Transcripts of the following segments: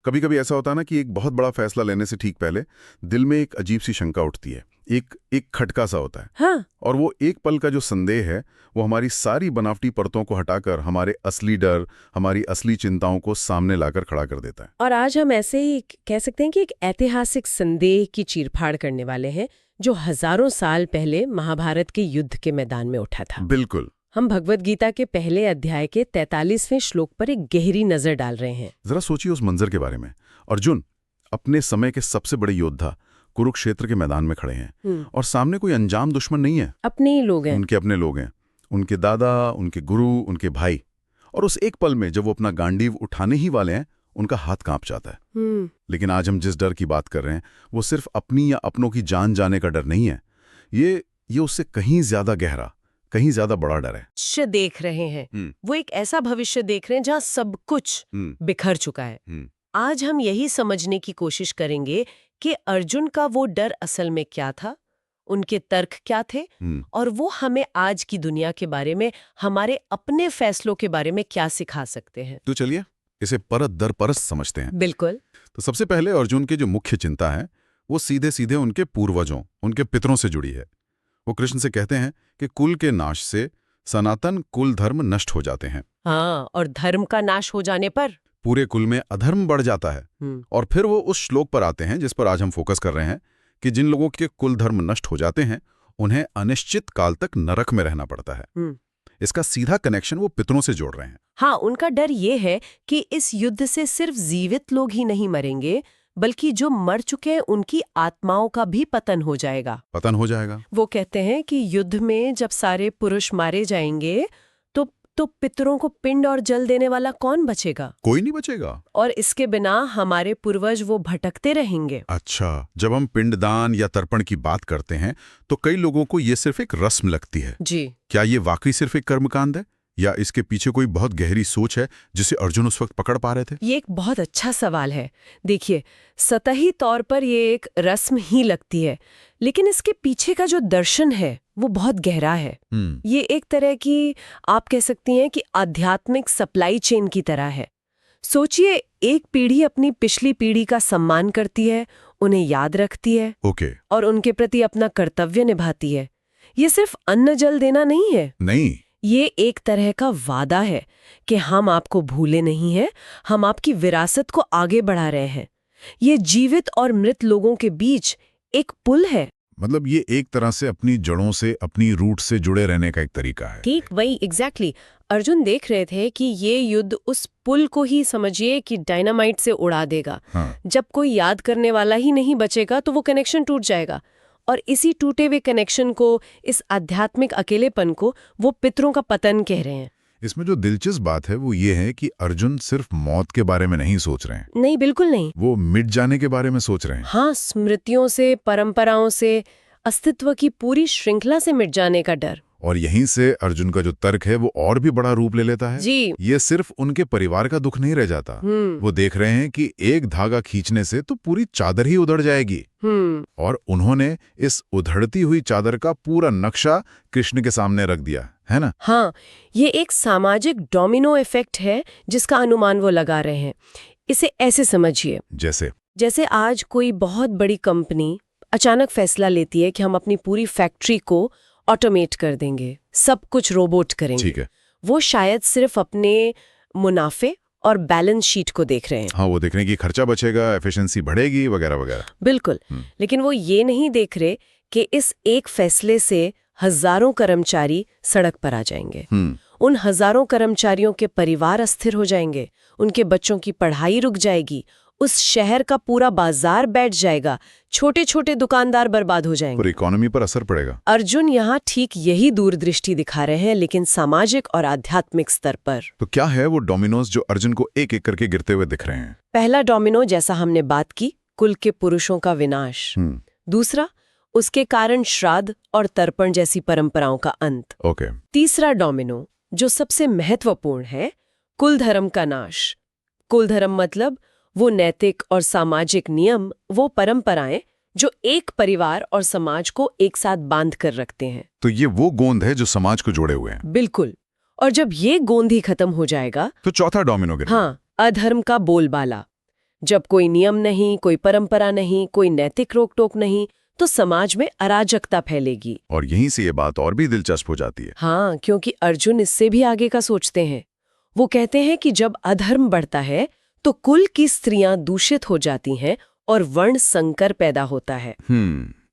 कभी कभी ऐसा होता है ना कि एक बहुत बड़ा फैसला लेने से ठीक पहले दिल में एक अजीब सी शंका उठती है, एक खटका सा होता है। हाँ। और वो एक पल का जो संदेह है वो हमारी सारी बनावटी परतों को हटाकर हमारे असली डर, हमारी असली चिंताओं को सामने लाकर खड़ा कर देता है। और आज हम ऐसे ही कह सकते हैं कि एक ऐतिहासिक संदेह की चीरफाड़ करने वाले हैं जो हजारों साल पहले महाभारत के युद्ध के मैदान में उठा था। बिल्कुल। हम भगवद गीता के पहले अध्याय के 43वें श्लोक पर एक गहरी नजर डाल रहे हैं। जरा सोचिए उस मंजर के बारे में। अर्जुन अपने समय के सबसे बड़े योद्धा कुरुक्षेत्र के मैदान में खड़े हैं और सामने कोई अनजान दुश्मन नहीं है, अपने ही लोग हैं। उनके अपने लोग हैं, उनके दादा, उनके गुरु, उनके भाई। और उस एक पल में जब वो अपना गांडीव उठाने ही वाले हैं, उनका हाथ कांप जाता है। लेकिन आज हम जिस डर की बात कर रहे हैं वो सिर्फ अपनी या अपनों की जान जाने का डर नहीं है। ये उससे कहीं ज्यादा गहरा, कहीं ज्यादा बड़ा डर है। भविष्य देख रहे हैं। वो एक ऐसा भविष्य देख रहे हैं जहाँ सब कुछ बिखर चुका है। आज हम यही समझने की कोशिश करेंगे कि अर्जुन का वो डर असल में क्या था, उनके तर्क क्या थे और वो हमें आज की दुनिया के बारे में, हमारे अपने फैसलों के बारे में क्या सिखा सकते हैं। तो चलिए इसे परत दर परत समझते हैं। बिल्कुल। तो सबसे पहले अर्जुन की जो मुख्य चिंता है वो सीधे सीधे उनके पूर्वजों, उनके पितरों से जुड़ी है। वो कृष्ण से कहते हैं कि कुल के नाश से सनातन कुल धर्म नष्ट हो जाते हैं। हाँ, और धर्म का नाश हो जाने पर पूरे कुल में अधर्म बढ़ जाता है। और फिर वो उस श्लोक पर आते हैं जिस पर आज हम फोकस कर रहे हैं कि जिन लोगों के कुल धर्म नष्ट हो जाते हैं उन्हें अनिश्चित काल तक नरक में रहना पड़ता है। इसका सीधा कनेक्शन वो पितरों से जोड़ रहे हैं। हाँ, उनका डर ये है कि इस युद्ध से सिर्फ जीवित लोग ही नहीं मरेंगे, बल्कि जो मर चुके हैं उनकी आत्माओं का भी पतन हो जाएगा। पतन हो जाएगा। वो कहते हैं कि युद्ध में जब सारे पुरुष मारे जाएंगे तो पितरों को पिंड और जल देने वाला कौन बचेगा? कोई नहीं बचेगा। और इसके बिना हमारे पूर्वज वो भटकते रहेंगे। अच्छा, जब हम पिंडदान या तर्पण की बात करते हैं तो कई लोगों को ये सिर्फ एक रस्म लगती है। जी। क्या ये वाकई सिर्फ एक कर्मकांड है या इसके पीछे कोई बहुत गहरी सोच है जिसे अर्जुन उस वक्त पकड़ पा रहे थे? ये एक बहुत अच्छा सवाल है। देखिए, सतही तौर पर ये एक रस्म ही लगती है, लेकिन इसके पीछे का जो दर्शन है वो बहुत गहरा है। ये एक तरह की, आप कह सकती हैं कि आध्यात्मिक सप्लाई चेन की तरह है। सोचिए, एक पीढ़ी अपनी पिछली पीढ़ी का सम्मान करती है, उन्हें याद रखती है और उनके प्रति अपना कर्तव्य निभाती है। ये सिर्फ अन्न जल देना नहीं है। नहीं, ये एक तरह का वादा है कि हम आपको भूले नहीं हैं, हम आपकी विरासत को आगे बढ़ा रहे हैं। ये जीवित और मृत लोगों के बीच एक पुल है। मतलब ये एक तरह से अपनी जड़ों से, अपनी रूट से जुड़े रहने का एक तरीका है। ठीक वही, एग्जैक्टली। अर्जुन देख रहे थे कि ये युद्ध उस पुल को ही समझिए कि डायनामाइट से उड़ा देगा। जब कोई याद करने वाला ही नहीं बचेगा तो वो कनेक्शन टूट जाएगा। और इसी टूटे हुए कनेक्शन को, इस आध्यात्मिक अकेलेपन को वो पितरों का पतन कह रहे हैं। इसमें जो दिलचस्प बात है वो ये है कि अर्जुन सिर्फ मौत के बारे में नहीं सोच रहे हैं। नहीं, बिल्कुल नहीं। वो मिट जाने के बारे में सोच रहे हैं। हाँ, स्मृतियों से, परंपराओं से, अस्तित्व की पूरी श्रृंखला से मिट जाने का डर। और यहीं से अर्जुन का जो तर्क है वो और भी बड़ा रूप ले लेता है। जी। ये सिर्फ उनके परिवार का दुख नहीं रह जाता। वो देख रहे हैं कि एक धागा खींचने से तो पूरी चादर ही उधड़ जाएगी। और उन्होंने इस उधड़ती हुई चादर का पूरा नक्शा कृष्ण के सामने रख दिया है ना। हाँ, ये एक सामाजिक डोमिनो इफेक्ट है जिसका अनुमान वो लगा रहे हैं। इसे ऐसे समझिए, जैसे आज कोई बहुत बड़ी कंपनी अचानक फैसला लेती है कि हम अपनी पूरी फैक्ट्री को ऑटोमेट कर देंगे, सब कुछ रोबोट करेंगे। ठीक है। वो शायद सिर्फ अपने मुनाफे और बैलेंस शीट को देख रहे हैं। हाँ, वो देख रहे हैं कि खर्चा बचेगा, एफिशिएंसी बढ़ेगी वगैरह वगैरह। बिल्कुल। लेकिन वो ये नहीं देख रहे कि इस एक फैसले से हजारों कर्मचारी सड़क पर आ जाएंगे। उन हजारों कर्मचारियों के परिवार अस्थिर हो जाएंगे, उनके बच्चों की पढ़ाई रुक जाएगी, उस शहर का पूरा बाजार बैठ जाएगा, छोटे छोटे दुकानदार बर्बाद हो जाएंगे। और इकोनॉमी पर असर पड़ेगा। अर्जुन यहाँ ठीक यही दूरदृष्टि दिखा रहे हैं, लेकिन सामाजिक और आध्यात्मिक स्तर पर। तो क्या है वो डोमिनोज जो अर्जुन को एक एक करके गिरते हुए दिख रहे हैं? पहला डोमिनो, जैसा हमने बात की, कुल के पुरुषों का विनाश। दूसरा, उसके कारण श्राद्ध और तर्पण जैसी परंपराओं का अंत। तीसरा डोमिनो, जो सबसे महत्वपूर्ण है, कुल धर्म का नाश। कुल धर्म मतलब वो नैतिक और सामाजिक नियम, वो परंपराएं जो एक परिवार और समाज को एक साथ बांध कर रखते हैं। तो ये वो गोंद है जो समाज को जोड़े हुए हैं। बिल्कुल। और जब ये गोंद ही खत्म हो जाएगा तो चौथा डोमिनो गिरेगा। हाँ, अधर्म का बोलबाला। जब कोई नियम नहीं, कोई परंपरा नहीं, कोई नैतिक रोक टोक नहीं, तो समाज में अराजकता फैलेगी। और यहीं से ये बात और भी दिलचस्प हो जाती है। हाँ, क्योंकि अर्जुन इससे भी आगे का सोचते हैं। वो कहते हैं कि जब अधर्म बढ़ता है तो कुल की स्त्रियां दूषित हो जाती हैं और वर्ण संकर पैदा होता है।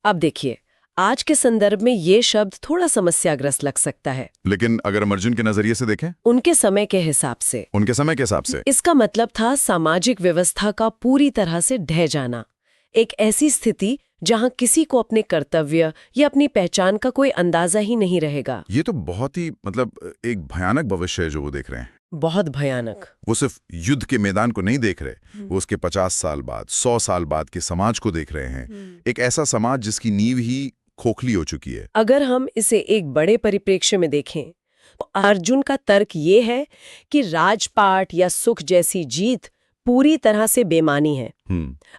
अब देखिए, आज के संदर्भ में ये शब्द थोड़ा समस्याग्रस्त लग सकता है, लेकिन अगर हम अर्जुन के नजरिए से देखें, उनके समय के हिसाब से इसका मतलब था सामाजिक व्यवस्था का पूरी तरह से ढह जाना। एक ऐसी स्थिति जहां किसी को अपने कर्तव्य या अपनी पहचान का कोई अंदाजा ही नहीं रहेगा। ये तो बहुत ही एक भयानक भविष्य है जो वो देख रहे हैं। बहुत भयानक। वो सिर्फ युद्ध के मैदान को नहीं देख रहे, वो उसके 50 साल बाद, 100 साल बाद के समाज को देख रहे हैं। एक ऐसा समाज जिसकी नींव ही खोखली हो चुकी है। अगर हम इसे एक बड़े परिप्रेक्ष्य में देखें, तो अर्जुन का तर्क ये है कि राजपाट या सुख जैसी जीत पूरी तरह से बेमानी है।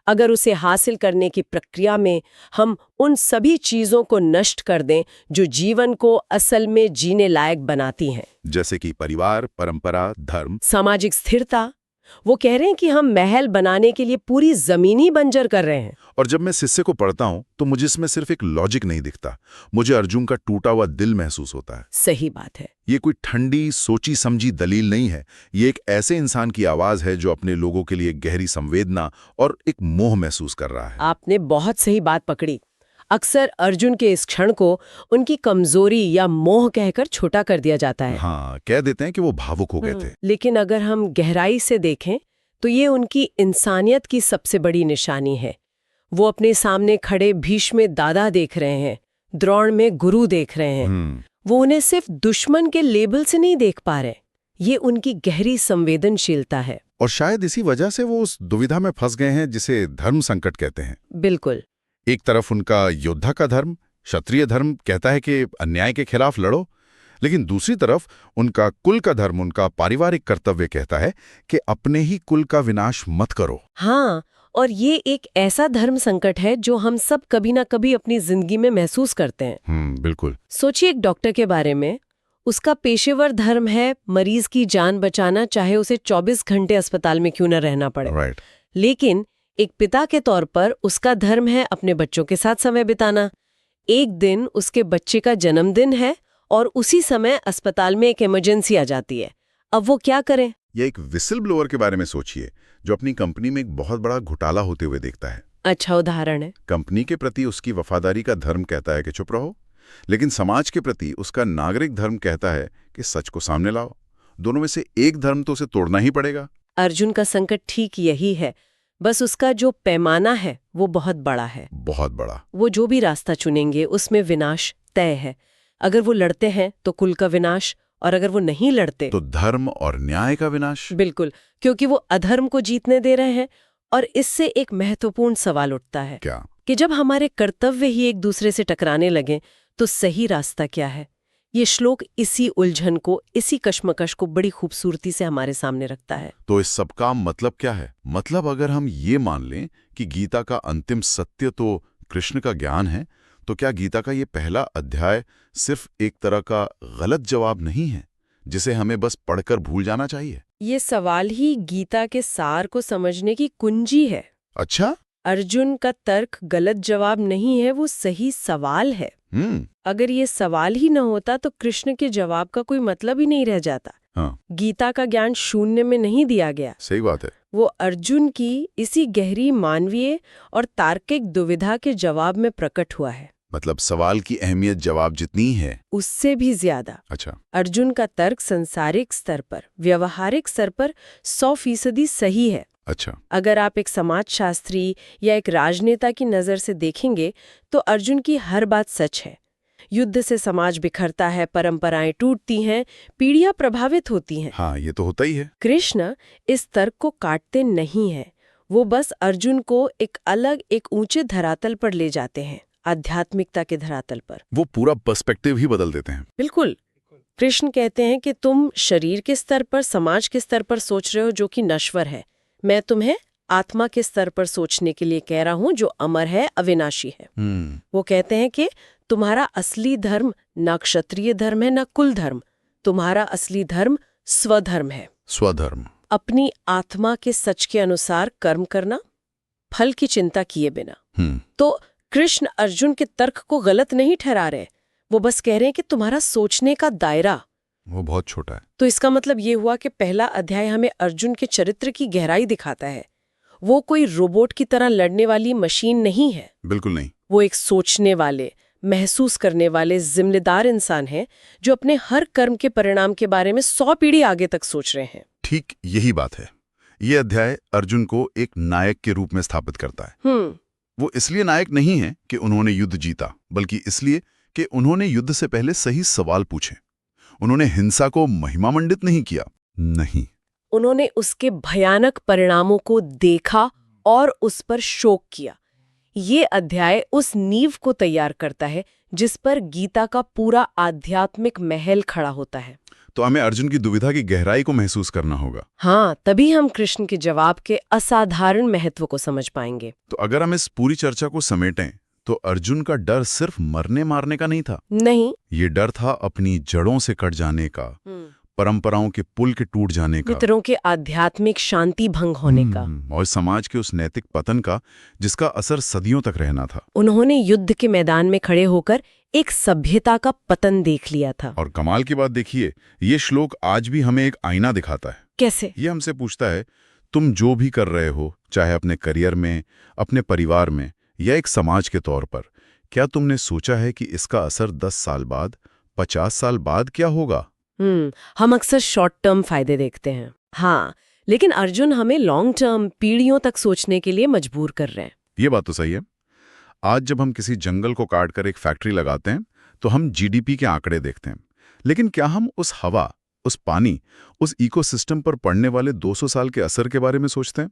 अगर उसे हासिल करने की प्रक्रिया में हम उन सभी चीजों को नष्ट कर दें जो जीवन को असल में जीने लायक बनाती हैं, जैसे कि परिवार, परंपरा, धर्म, सामाजिक स्थिरता, वो कह रहे हैं कि हम महल बनाने के लिए पूरी जमीन ही बंजर कर रहे हैं। और जब मैं इस हिस्से को पढ़ता हूं तो मुझे इसमें सिर्फ एक लॉजिक नहीं दिखता, मुझे अर्जुन का टूटा हुआ दिल महसूस होता है। सही बात है। ये कोई ठंडी सोची समझी दलील नहीं है, ये एक ऐसे इंसान की आवाज है जो अपने लोगों के लिए गहरी संवेदना और एक मोह महसूस कर रहा है। आपने बहुत सही बात पकड़ी। अक्सर अर्जुन के इस क्षण को उनकी कमजोरी या मोह कहकर छोटा कर दिया जाता है। हाँ, कह देते हैं कि वो भावुक हो गए थे। लेकिन अगर हम गहराई से देखें तो ये उनकी इंसानियत की सबसे बड़ी निशानी है। वो अपने सामने खड़े भीष्म दादा देख रहे हैं, द्रोण में गुरु देख रहे हैं। वो उन्हें सिर्फ दुश्मन के लेबल से नहीं देख पा रहे। ये उनकी गहरी संवेदनशीलता है। और शायद इसी वजह से वो उस दुविधा में फंस गए हैं जिसे धर्म संकट कहते हैं। बिल्कुल। एक तरफ उनका योद्धा का धर्म, क्षत्रिय धर्म कहता है कि अन्याय के खिलाफ लड़ो, लेकिन दूसरी तरफ उनका कुल का धर्म, उनका पारिवारिक कर्तव्य कहता है कि अपने ही कुल का विनाश मत करो। हाँ, और ये एक ऐसा धर्म संकट है जो हम सब कभी ना कभी अपनी जिंदगी में महसूस करते हैं। बिल्कुल। सोचिए एक डॉक्टर के बारे में, उसका पेशेवर धर्म है मरीज की जान बचाना, चाहे उसे 24 घंटे अस्पताल में क्यों न रहना पड़े। राइट। लेकिन एक पिता के तौर पर उसका धर्म है अपने बच्चों के साथ समय बिताना। एक दिन उसके बच्चे का जन्मदिन है और उसी समय अस्पताल में एक इमरजेंसी आ जाती है। अब वो क्या करें? ये एक विसल ब्लोअर के बारे में सोचिए जो अपनी कंपनी में एक बहुत बड़ा घोटाला होते हुए देखता है। अच्छा उदाहरण है। कंपनी के प्रति उसकी वफादारी का धर्म कहता है कि चुप रहो, लेकिन समाज के प्रति उसका नागरिक धर्म कहता है कि सच को सामने लाओ। दोनों में से एक धर्म तो उसे तोड़ना ही पड़ेगा। अर्जुन का संकट ठीक यही है, बस उसका जो पैमाना है वो बहुत बड़ा है। बहुत बड़ा। वो जो भी रास्ता चुनेंगे उसमें विनाश तय है। अगर वो लड़ते हैं तो कुल का विनाश, और अगर वो नहीं लड़ते तो धर्म और न्याय का विनाश। बिल्कुल, क्योंकि वो अधर्म को जीतने दे रहे हैं। और इससे एक महत्वपूर्ण सवाल उठता है क्या? कि जब हमारे कर्तव्य ही एक दूसरे से टकराने लगे तो सही रास्ता क्या है? ये श्लोक इसी उलझन को, इसी कश्मकश को बड़ी खूबसूरती से हमारे सामने रखता है। तो इस सब का मतलब क्या है? मतलब अगर हम ये मान लें कि गीता का अंतिम सत्य तो कृष्ण का ज्ञान है, तो क्या गीता का ये पहला अध्याय सिर्फ एक तरह का गलत जवाब नहीं है जिसे हमें बस पढ़कर भूल जाना चाहिए? ये सवाल ही गीता के सार को समझने की कुंजी है। अच्छा? अर्जुन का तर्क गलत जवाब नहीं है, वो सही सवाल है। अगर ये सवाल ही न होता तो कृष्ण के जवाब का कोई मतलब ही नहीं रह जाता। हाँ। गीता का ज्ञान शून्य में नहीं दिया गया। सही बात है। वो अर्जुन की इसी गहरी मानवीय और तार्किक दुविधा के जवाब में प्रकट हुआ है। मतलब सवाल की अहमियत जवाब जितनी है उससे भी ज्यादा। अच्छा। अर्जुन का तर्क संसारिक स्तर पर, व्यवहारिक स्तर पर 100% सही है। अच्छा। अगर आप एक समाजशास्त्री या एक राजनेता की नज़र से देखेंगे तो अर्जुन की हर बात सच है। युद्ध से समाज बिखरता है, परंपराएं टूटती हैं, पीढ़ियां प्रभावित होती हैं। हाँ, ये तो होता ही है। कृष्ण इस तर्क को काटते नहीं हैं, वो बस अर्जुन को एक अलग, एक ऊंचे धरातल पर ले जाते हैं, आध्यात्मिकता के धरातल पर। वो पूरा पर्सपेक्टिव ही बदल देते हैं। बिल्कुल। कृष्ण कहते हैं कि तुम शरीर के स्तर पर, समाज के स्तर पर सोच रहे हो जो कि नश्वर है, मैं तुम्हें आत्मा के स्तर पर सोचने के लिए कह रहा हूं जो अमर है, अविनाशी है। वो कहते हैं कि तुम्हारा असली धर्म ना क्षत्रिय धर्म है, ना कुल धर्म। तुम्हारा असली धर्म स्वधर्म है। स्वधर्म। अपनी आत्मा के सच के अनुसार कर्म करना, फल की चिंता किए बिना। तो कृष्ण अर्जुन के तर्क को गलत नहीं ठहरा रहे, वो बस कह रहे हैं कि तुम्हारा सोचने का दायरा वो बहुत छोटा है। तो इसका मतलब ये हुआ कि पहला अध्याय हमें अर्जुन के चरित्र की गहराई दिखाता है। वो कोई रोबोट की तरह लड़ने वाली मशीन नहीं है। बिल्कुल नहीं। वो एक सोचने वाले, महसूस करने वाले जिम्मेदार इंसान है जो अपने हर कर्म के परिणाम के बारे में 100 पीढ़ी आगे तक सोच रहे हैं। ठीक यही बात है। ये अध्याय अर्जुन को एक नायक के रूप में स्थापित करता है। वो इसलिए नायक नहीं है कि उन्होंने युद्ध जीता, बल्कि इसलिए कि उन्होंने युद्ध से पहले सही सवाल पूछे। उन्होंने हिंसा को महिमामंडित नहीं किया, नहीं, उन्होंने उसके भयानक परिणामों को देखा और उस पर शोक किया। ये अध्याय उस नींव को तैयार करता है जिस पर गीता का पूरा आध्यात्मिक महल खड़ा होता है। तो हमें अर्जुन की दुविधा की गहराई को महसूस करना होगा। हाँ, तभी हम कृष्ण के जवाब के असाधारण महत्व को समझ पाएंगे। तो अगर हम इस पूरी चर्चा को समेटें तो अर्जुन का डर सिर्फ मरने मारने का नहीं था। नहीं, ये डर था अपनी जड़ों से कट जाने का, परंपराओं के पुल के टूट जाने का, मित्रों के आध्यात्मिक शांति भंग होने का, और समाज के उस नैतिक पतन का जिसका असर सदियों तक रहना था। उन्होंने युद्ध के मैदान में खड़े होकर एक सभ्यता का पतन देख लिया था। और कमाल की बात देखिए, ये श्लोक आज भी हमें एक आईना दिखाता है। कैसे? ये हमसे पूछता है, तुम जो भी कर रहे हो, चाहे अपने करियर में, अपने परिवार में या एक समाज के तौर पर, क्या तुमने सोचा है कि इसका असर 10 साल बाद, 50 साल बाद क्या होगा? हम अक्सर शॉर्ट टर्म फायदे देखते हैं। हाँ, लेकिन अर्जुन हमें लॉन्ग टर्म, पीढ़ियों तक सोचने के लिए मजबूर कर रहे हैं। ये बात तो सही है। आज जब हम किसी जंगल को काटकर एक फैक्ट्री लगाते हैं तो हम जीडीपी के आंकड़े देखते हैं, लेकिन क्या हम उस हवा, उस पानी, उस इकोसिस्टम पर पड़ने वाले 200 साल के असर के बारे में सोचते हैं?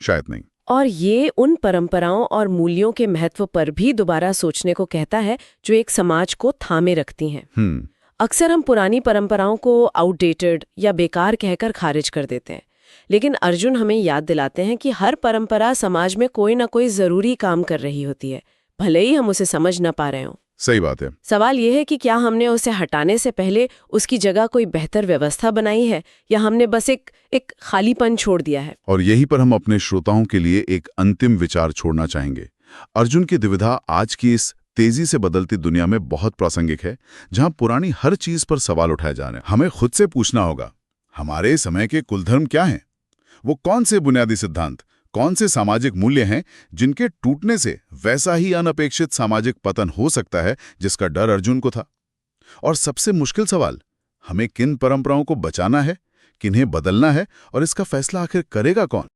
शायद नहीं। और ये उन परंपराओं और मूल्यों के महत्व पर भी दोबारा सोचने को कहता है जो एक समाज को थामे रखती हैं। अक्सर हम पुरानी परंपराओं को आउटडेटेड या बेकार कहकर खारिज कर देते हैं, लेकिन अर्जुन हमें याद दिलाते हैं कि हर परंपरा समाज में कोई ना कोई जरूरी काम कर रही होती है, भले ही हम उसे समझ ना पा रहे हों। सही बात है। सवाल यह है कि क्या हमने उसे हटाने से पहले उसकी जगह कोई बेहतर व्यवस्था बनाई है या हमने बस एक खालीपन छोड़ दिया है। और यही पर हम अपने श्रोताओं के लिए एक अंतिम विचार छोड़ना चाहेंगे। अर्जुन की दुविधा आज की इस तेजी से बदलती दुनिया में बहुत प्रासंगिक है, जहां पुरानी हर चीज पर सवाल उठाए जा रहे हैं। हमें खुद से पूछना होगा, हमारे समय के कुलधर्म क्या हैं? वो कौन से बुनियादी सिद्धांत, कौन से सामाजिक मूल्य हैं जिनके टूटने से वैसा ही अनपेक्षित सामाजिक पतन हो सकता है जिसका डर अर्जुन को था? और सबसे मुश्किल सवाल, हमें किन परंपराओं को बचाना है, किन्हें बदलना है, और इसका फैसला आखिर करेगा कौन?